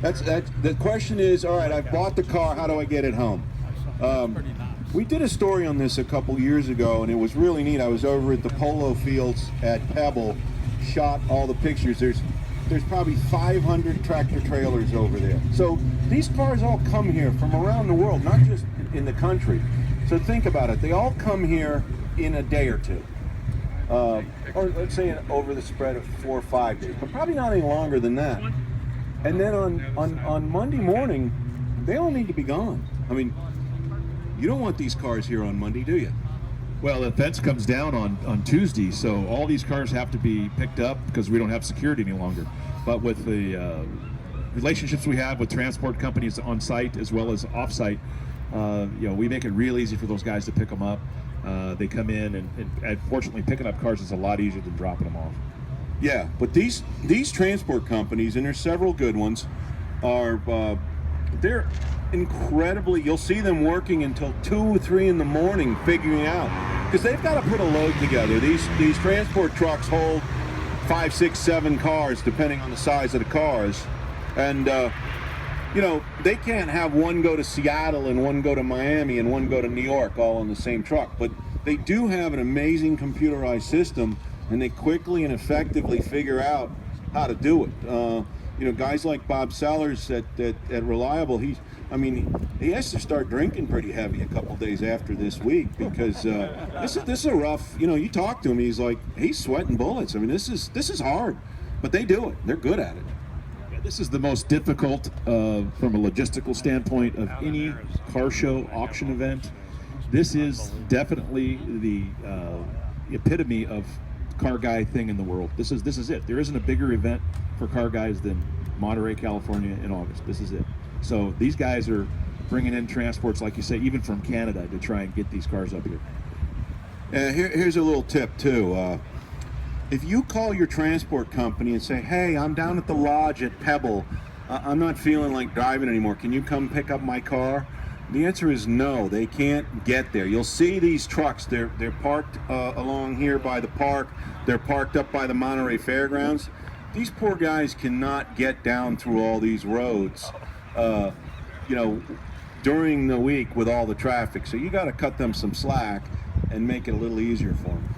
That's the question is, all right, I've bought the car, how do I get it home? We did a story on this a couple years ago, and it was really neat. I was over at the polo fields at Pebble, shot all the pictures. There's probably 500 tractor trailers over there. So these cars all come here from around the world, not just in the country. So think about it. They all come here in a day or two. Or let's say over the spread of 4 or 5 days, but probably not any longer than that. And then on Monday morning, they all need to be gone. I mean, you don't want these cars here on Monday, do you? Well, the fence comes down on Tuesday, so all these cars have to be picked up because we don't have security any longer. But with the relationships we have with transport companies on site as well as off site, we make it real easy for those guys to pick them up. They come in, and fortunately, picking up cars is a lot easier than dropping them off. Yeah, but these transport companies, and there's several good ones, are they're incredibly. You'll see them working until 2 or 3 in the morning figuring out, because they've got to put a load together. These transport trucks hold 5, 6, 7 cars depending on the size of the cars, and they can't have one go to Seattle and one go to Miami and one go to New York all on the same truck. But they do have an amazing computerized system, and they quickly and effectively figure out how to do it. Guys like Bob Sellers at Reliable, he has to start drinking pretty heavy a couple days after this week, because this is a rough. You talk to him, he's sweating bullets. I mean, this is hard, but they do it. They're good at it. This is the most difficult from a logistical standpoint of any car show auction event. This is definitely the epitome of car guy thing in the world. This is it. There isn't a bigger event for car guys than Monterey, California in August. This is it. So these guys are bringing in transports, like you say, even from Canada, to try and get these cars up here. Here's a little tip too. If you call your transport company and say, hey, I'm down at the lodge at Pebble, I'm not feeling like driving anymore, can you come pick up my car? The answer is no, they can't get there. You'll see these trucks, they're parked along here by the park, they're parked up by the Monterey Fairgrounds. These poor guys cannot get down through all these roads during the week with all the traffic, so you got to cut them some slack and make it a little easier for them.